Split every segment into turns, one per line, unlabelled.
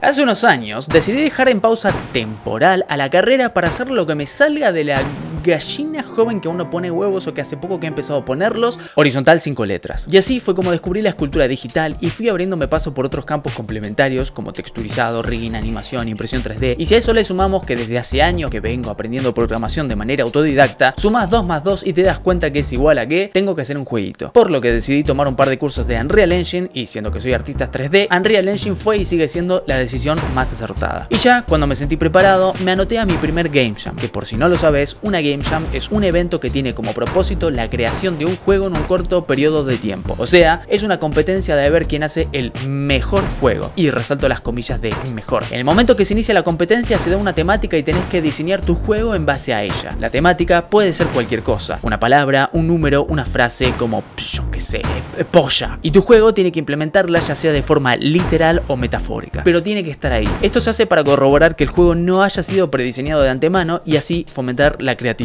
Hace unos años decidí dejar en pausa temporal a la carrera para hacer lo que me salga de la gallina joven que uno pone huevos o que hace poco que he empezado a ponerlos, horizontal 5 letras. Y así fue como descubrí la escultura digital y fui abriéndome paso por otros campos complementarios como texturizado, rigging, animación, impresión 3D. Y si a eso le sumamos que desde hace años que vengo aprendiendo programación de manera autodidacta, sumas 2 más 2 y te das cuenta que es igual a que tengo que hacer un jueguito. Por lo que decidí tomar un par de cursos de Unreal Engine y siendo que soy artista 3D, Unreal Engine fue y sigue siendo la decisión más acertada. Y ya cuando me sentí preparado, me anoté a mi primer Game Jam, que por si no lo sabes, una Game Jam es un evento que tiene como propósito la creación de un juego en un corto periodo de tiempo. O sea, es una competencia de ver quién hace el mejor juego. Y resalto las comillas de mejor. En el momento que se inicia la competencia se da una temática y tenés que diseñar tu juego en base a ella. La temática puede ser cualquier cosa. Una palabra, un número, una frase como, yo qué sé, polla. Y tu juego tiene que implementarla ya sea de forma literal o metafórica. Pero tiene que estar ahí. Esto se hace para corroborar que el juego no haya sido prediseñado de antemano y así fomentar la creatividad.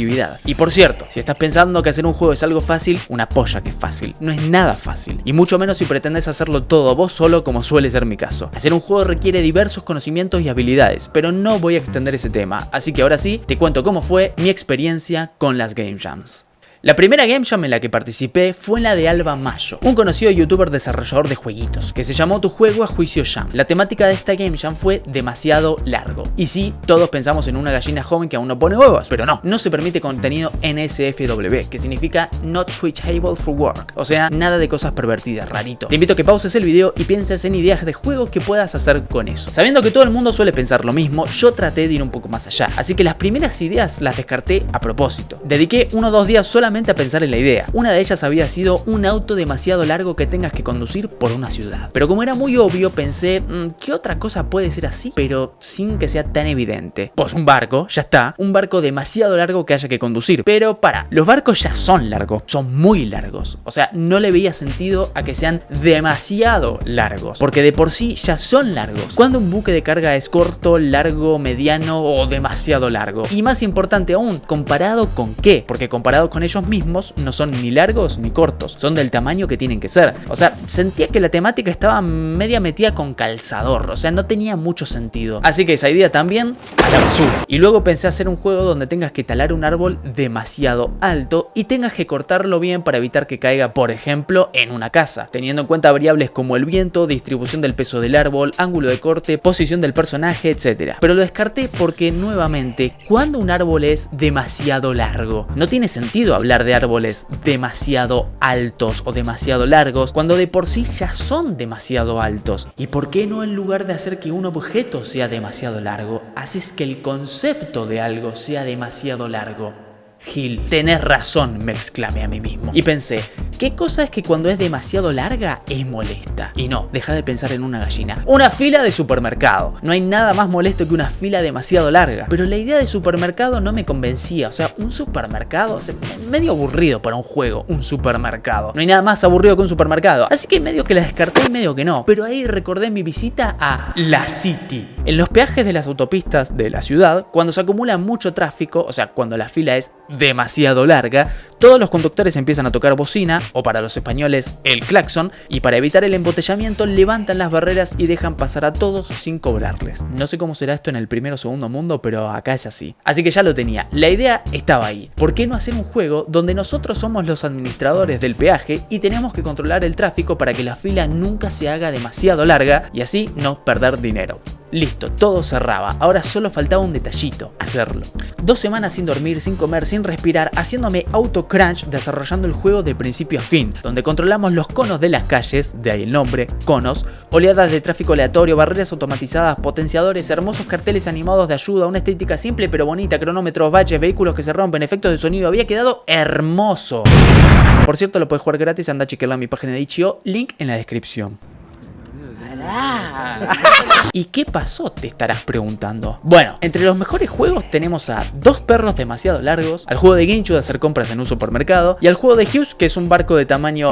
Y por cierto, si estás pensando que hacer un juego es algo fácil, una polla que es fácil. No es nada fácil. Y mucho menos si pretendes hacerlo todo vos solo como suele ser mi caso. Hacer un juego requiere diversos conocimientos y habilidades, pero no voy a extender ese tema. Así que ahora sí, te cuento cómo fue mi experiencia con las Game Jams. La primera Game Jam en la que participé fue en la de Alba Mayo, un conocido youtuber desarrollador de jueguitos, que se llamó Tu Juego a Juicio Jam. La temática de esta Game Jam fue demasiado largo. Y sí, todos pensamos en una gallina joven que aún no pone huevos, pero no se permite contenido NSFW, que significa Not Switchable for Work, o sea, nada de cosas pervertidas, rarito. Te invito a que pauses el video y pienses en ideas de juego que puedas hacer con eso. Sabiendo que todo el mundo suele pensar lo mismo, yo traté de ir un poco más allá, así que las primeras ideas las descarté a propósito. Dediqué 1 o 2 días solamente a pensar en la idea. Una de ellas había sido un auto demasiado largo que tengas que conducir por una ciudad. Pero como era muy obvio, pensé, ¿qué otra cosa puede ser así? Pero sin que sea tan evidente. Pues un barco, ya está. Un barco demasiado largo que haya que conducir. Pero los barcos ya son largos, son muy largos. O sea, no le veía sentido a que sean demasiado largos, porque de por sí ya son largos. Cuando un buque de carga es corto, largo, mediano o demasiado largo. Y más importante aún, ¿comparado con qué? Porque comparado con ellos mismos no son ni largos ni cortos, son del tamaño que tienen que ser. O sea, sentía que la temática estaba media metida con calzador, o sea, no tenía mucho sentido. Así que esa idea también a la basura. Y luego pensé hacer un juego donde tengas que talar un árbol demasiado alto y tengas que cortarlo bien para evitar que caiga, por ejemplo, en una casa, teniendo en cuenta variables como el viento, distribución del peso del árbol, ángulo de corte, posición del personaje, etc. Pero lo descarté porque, nuevamente, cuando un árbol es demasiado largo, no tiene sentido hablar de árboles demasiado altos o demasiado largos cuando de por sí ya son demasiado altos. ¿Y por qué no, en lugar de hacer que un objeto sea demasiado largo, haces que el concepto de algo sea demasiado largo? Gil, tenés razón, me exclamé a mí mismo. Y pensé, ¿qué cosa es que cuando es demasiado larga es molesta? Y no, deja de pensar en una gallina. Una fila de supermercado. No hay nada más molesto que una fila demasiado larga. Pero la idea de supermercado no me convencía. O sea, un supermercado, medio aburrido para un juego, un supermercado. No hay nada más aburrido que un supermercado. Así que medio que la descarté y medio que no. Pero ahí recordé mi visita a La City. En los peajes de las autopistas de la ciudad, cuando se acumula mucho tráfico, o sea, cuando la fila es demasiado larga, todos los conductores empiezan a tocar bocina, o para los españoles, el claxon, y para evitar el embotellamiento levantan las barreras y dejan pasar a todos sin cobrarles. No sé cómo será esto en el primero o segundo mundo, pero acá es así. Así que ya lo tenía, la idea estaba ahí. ¿Por qué no hacer un juego donde nosotros somos los administradores del peaje y tenemos que controlar el tráfico para que la fila nunca se haga demasiado larga y así no perder dinero? Listo, todo cerraba, ahora solo faltaba un detallito, hacerlo. 2 semanas sin dormir, sin comer, sin respirar, haciéndome auto-crunch desarrollando el juego de principio a fin, donde controlamos los conos de las calles, de ahí el nombre, conos, oleadas de tráfico aleatorio, barreras automatizadas, potenciadores, hermosos carteles animados de ayuda, una estética simple pero bonita, cronómetros, baches, vehículos que se rompen, efectos de sonido, había quedado hermoso. Por cierto, lo puedes jugar gratis, anda a chequearlo en mi página de itch.io, link en la descripción. ¿Y qué pasó? Te estarás preguntando. Bueno, entre los mejores juegos tenemos a 2 perros demasiado largos, al juego de Ginchu de hacer compras en un supermercado y al juego de Hughes, que es un barco de tamaño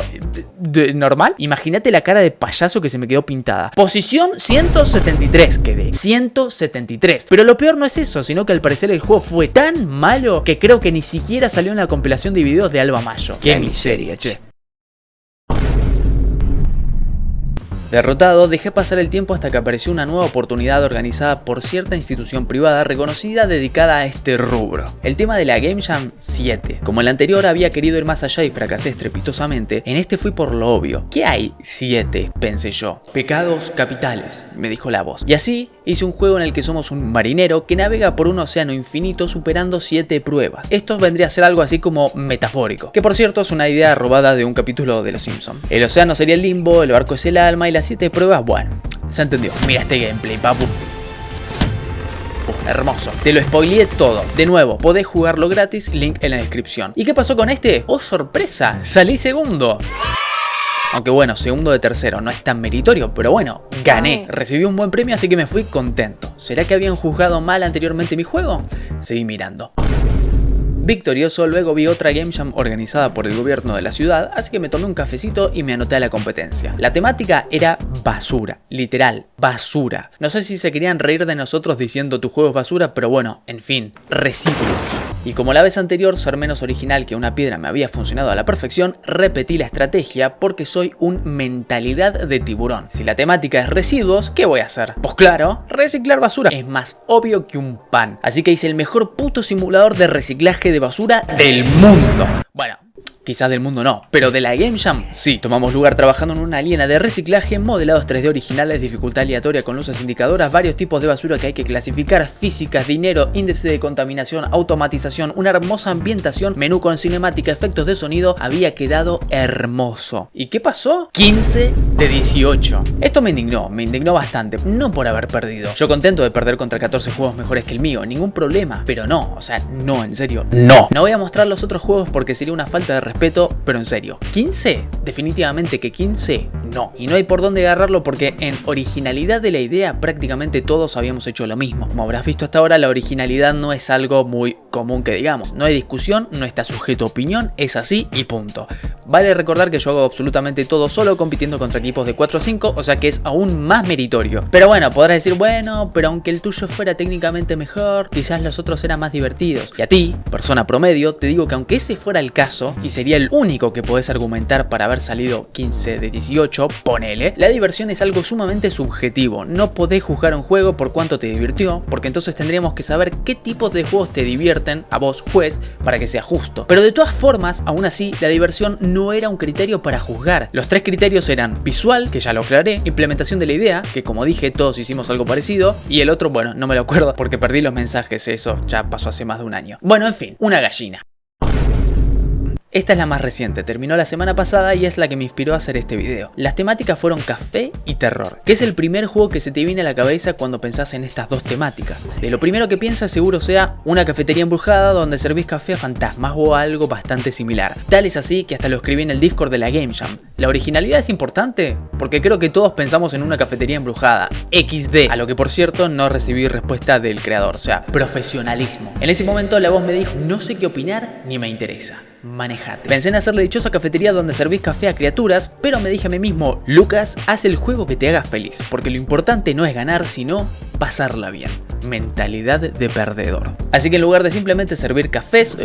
normal. Imagínate la cara de payaso que se me quedó pintada. Posición 173 quedé. 173. Pero lo peor no es eso, sino que al parecer el juego fue tan malo que creo que ni siquiera salió en la compilación de videos de Alba Mayo. ¡Qué miseria, che! Derrotado, dejé pasar el tiempo hasta que apareció una nueva oportunidad organizada por cierta institución privada reconocida dedicada a este rubro. El tema de la Game Jam 7. Como en la anterior había querido ir más allá y fracasé estrepitosamente, en este fui por lo obvio. ¿Qué hay 7? Pensé yo. Pecados capitales, me dijo la voz. Y así hice un juego en el que somos un marinero que navega por un océano infinito superando 7 pruebas. Esto vendría a ser algo así como metafórico, que por cierto es una idea robada de un capítulo de Los Simpsons. El océano sería el limbo, el barco es el alma y las 7 pruebas, bueno, se entendió. Mira este gameplay, papu. Hermoso, te lo spoileé todo. De nuevo, podés jugarlo gratis, link en la descripción. ¿Y qué pasó con este? ¡Oh, sorpresa! ¡Salí segundo! Aunque bueno, segundo de tercero, no es tan meritorio, pero bueno, gané. Recibí un buen premio, así que me fui contento. ¿Será que habían juzgado mal anteriormente mi juego? Seguí mirando. Victorioso, luego vi otra Game Jam organizada por el gobierno de la ciudad, así que me tomé un cafecito y me anoté a la competencia. La temática era basura, literal, basura. No sé si se querían reír de nosotros diciendo tu juego es basura, pero bueno, en fin, residuos. Y como la vez anterior ser menos original que una piedra me había funcionado a la perfección, repetí la estrategia porque soy un mentalidad de tiburón. Si la temática es residuos, ¿qué voy a hacer? Pues claro, reciclar basura. Es más obvio que un pan. Así que hice el mejor puto simulador de reciclaje de basura del mundo. Bueno, quizás del mundo no, pero de la Game Jam sí. Tomamos lugar trabajando en una aliena de reciclaje, modelados 3D originales, dificultad aleatoria con luces indicadoras, varios tipos de basura que hay que clasificar, físicas, dinero, índice de contaminación, automatización, una hermosa ambientación, menú con cinemática, efectos de sonido. Había quedado hermoso. ¿Y qué pasó? 15 de 18. Esto me indignó bastante, no por haber perdido. Yo contento de perder contra 14 juegos mejores que el mío, ningún problema, pero no, o sea, no, en serio, no. No voy a mostrar los otros juegos porque sería una falta de respeto, pero en serio, ¿15? Definitivamente que 15, no. Y no hay por dónde agarrarlo porque en originalidad de la idea prácticamente todos habíamos hecho lo mismo. Como habrás visto hasta ahora, la originalidad no es algo muy común que digamos. No hay discusión, no está sujeto a opinión, es así y punto. Vale recordar que yo hago absolutamente todo solo compitiendo contra equipos de 4 o 5, o sea que es aún más meritorio. Pero bueno, podrás decir, bueno, pero aunque el tuyo fuera técnicamente mejor, quizás los otros eran más divertidos. Y a ti, persona promedio, te digo que aunque ese fuera el caso, y sería el único que podés argumentar para haber salido 15 de 18, ponele, la diversión es algo sumamente subjetivo. No podés juzgar un juego por cuánto te divirtió, porque entonces tendríamos que saber qué tipos de juegos te divierten a vos, juez, para que sea justo. Pero de todas formas, aún así, la diversión no era un criterio para juzgar. Los 3 criterios eran visual, que ya lo aclaré, implementación de la idea, que como dije todos hicimos algo parecido, y el otro, bueno, no me lo acuerdo porque perdí los mensajes, eso ya pasó hace más de un año. Bueno, en fin, una gallina. Esta es la más reciente, terminó la semana pasada y es la que me inspiró a hacer este video. Las temáticas fueron café y terror, que es el primer juego que se te viene a la cabeza cuando pensás en estas dos temáticas. De lo primero que piensas seguro sea una cafetería embrujada donde servís café a fantasmas o algo bastante similar. Tal es así que hasta lo escribí en el Discord de la Game Jam. ¿La originalidad es importante? Porque creo que todos pensamos en una cafetería embrujada, XD, a lo que por cierto no recibí respuesta del creador, o sea, profesionalismo. En ese momento la voz me dijo, no sé qué opinar ni me interesa. Manejate. Pensé en hacer la dichosa cafetería donde servís café a criaturas, pero me dije a mí mismo, Lucas, haz el juego que te haga feliz, porque lo importante no es ganar, sino pasarla bien. Mentalidad de perdedor. Así que en lugar de simplemente servir cafés,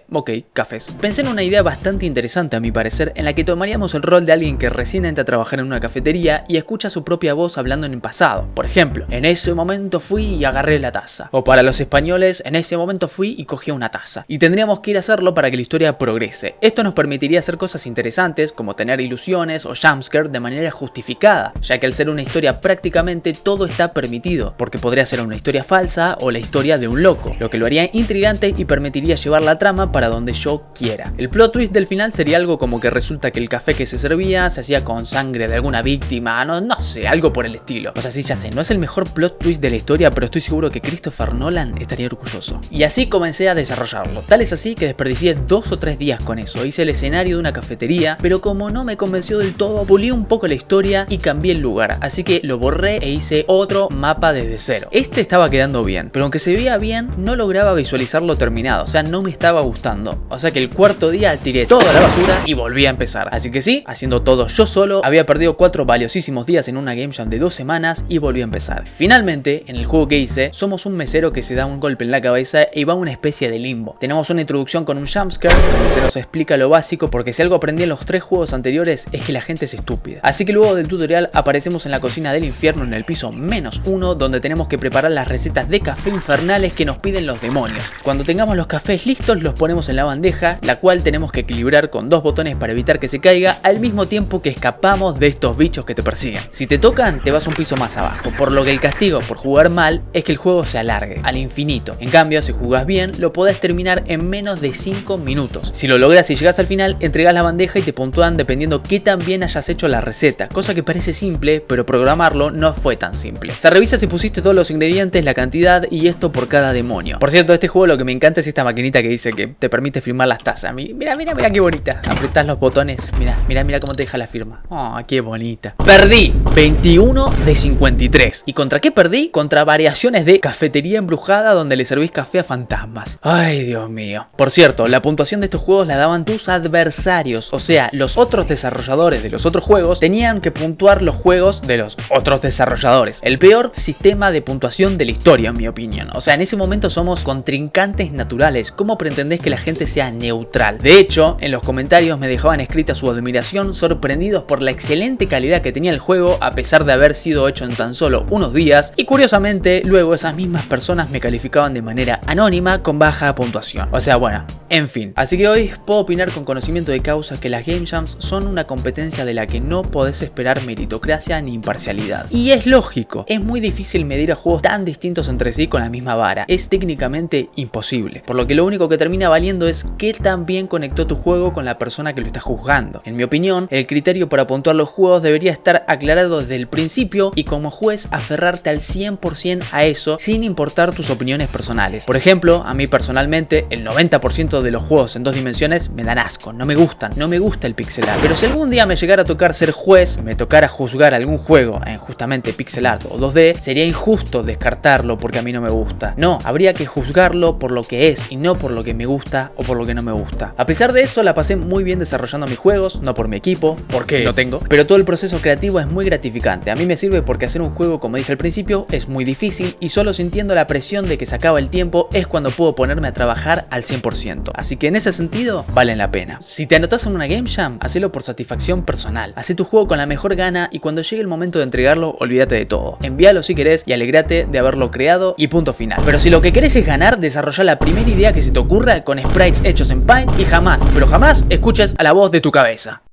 ok, cafés. Pensé en una idea bastante interesante a mi parecer, en la que tomaríamos el rol de alguien que recién entra a trabajar en una cafetería y escucha su propia voz hablando en el pasado. Por ejemplo, en ese momento fui y agarré la taza. O para los españoles, en ese momento fui y cogí una taza. Y tendríamos que ir a hacerlo para que la historia progrese. Esto nos permitiría hacer cosas interesantes, como tener ilusiones o jumpscare de manera justificada, ya que al ser una historia prácticamente todo está permitido, porque podría ser una historia falsa o la historia de un loco, lo que lo haría intrigante y permitiría llevar la trama para donde yo quiera. El plot twist del final sería algo como que resulta que el café que se servía se hacía con sangre de alguna víctima, no sé, algo por el estilo. O sea, sí, ya sé, no es el mejor plot twist de la historia, pero estoy seguro que Christopher Nolan estaría orgulloso. Y así comencé a desarrollarlo. Tal es así que desperdicié 2 o 3 días con eso. Hice el escenario de una cafetería, pero como no me convenció del todo, pulí un poco la historia y cambié el lugar. Así que lo borré e hice otro mapa desde cero. Este estaba quedando bien, pero aunque se veía bien, no lograba visualizarlo terminado. O sea, no me estaba gustando. O sea que el cuarto día tiré toda la basura y volví a empezar. Así que sí, haciendo todo yo solo, había perdido 4 valiosísimos días en una Game Jam de 2 semanas y volví a empezar. Finalmente, en el juego que hice, somos un mesero que se da un golpe en la cabeza y va a una especie de limbo. Tenemos una introducción con un jumpscare donde se nos explica lo básico, porque si algo aprendí en los 3 juegos anteriores es que la gente es estúpida. Así que luego del tutorial aparecemos en la cocina del infierno en el piso -1, donde tenemos que preparar las recetas de café infernales que nos piden los demonios. Cuando tengamos los cafés listos los ponemos en la bandeja, la cual tenemos que equilibrar con 2 botones para evitar que se caiga, al mismo tiempo que escapamos de estos bichos que te persiguen. Si te tocan, te vas un piso más abajo, por lo que el castigo por jugar mal es que el juego se alargue al infinito. En cambio, si jugás bien, lo podés terminar en menos de 5 minutos. Si lo logras y llegas al final, entregas la bandeja y te puntúan dependiendo qué tan bien hayas hecho la receta, cosa que parece simple, pero programarlo no fue tan simple. Se revisa si pusiste todos los ingredientes, la cantidad y esto por cada demonio. Por cierto, este juego lo que me encanta es esta maquinita que dice que te permite firmar las tazas. Mira qué bonita. Apretás los botones, mira cómo te deja la firma. Oh, qué bonita. Perdí 21 de 53. ¿Y contra qué perdí? Contra variaciones de cafetería embrujada donde le servís café a fantasmas. Ay, Dios mío. Por cierto, la puntuación de estos juegos la daban tus adversarios. O sea, los otros desarrolladores de los otros juegos tenían que puntuar los juegos de los otros desarrolladores. El peor sistema de puntuación de la historia, en mi opinión. O sea, en ese momento somos contrincantes naturales. ¿Cómo pretendés que la gente sea neutral? De hecho, en los comentarios me dejaban escrita su admiración, sorprendidos por la excelente calidad que tenía el juego a pesar de haber sido hecho en tan solo unos días, y curiosamente luego esas mismas personas me calificaban de manera anónima con baja puntuación. O sea, bueno, en fin. Así que hoy puedo opinar con conocimiento de causa que las Game Jams son una competencia de la que no podés esperar meritocracia ni imparcialidad. Y es lógico, es muy difícil medir a juegos tan distintos entre sí con la misma vara. Es técnicamente imposible. Por lo que lo único que termina valiendo es qué tan bien conectó tu juego con la persona que lo está juzgando. En mi opinión, el criterio para puntuar los juegos debería estar aclarado desde el principio y como juez aferrarte al 100% a eso sin importar tus opiniones personales. Por ejemplo, a mí personalmente el 90% de los juegos en 2 dimensiones me dan asco, no me gustan, no me gusta el pixel art. Pero si algún día me llegara a tocar ser juez, me tocara juzgar algún juego en justamente pixel art o 2D, sería injusto descartarlo porque a mí no me gusta. No, habría que juzgarlo por lo que es y no por lo que me gusta o por lo que no me gusta. A pesar de eso, la pasé muy bien desarrollando mis juegos, no por mi equipo, porque no tengo, pero todo el proceso creativo es muy gratificante. A mí me sirve porque hacer un juego, como dije al principio, es muy difícil y solo sintiendo la presión de que se acaba el tiempo es cuando puedo ponerme a trabajar al 100%. Así que en ese sentido, valen la pena. Si te anotás en una Game Jam, hacelo por satisfacción personal. Hacé tu juego con la mejor gana y cuando llegue el momento de entregarlo, olvídate de todo. Envíalo si querés y alegrate de haberlo creado y punto final. Pero si lo que querés es ganar, desarrolla la primera idea que se te ocurra con sprites hechos en Paint y jamás, pero jamás escuches a la voz de tu cabeza.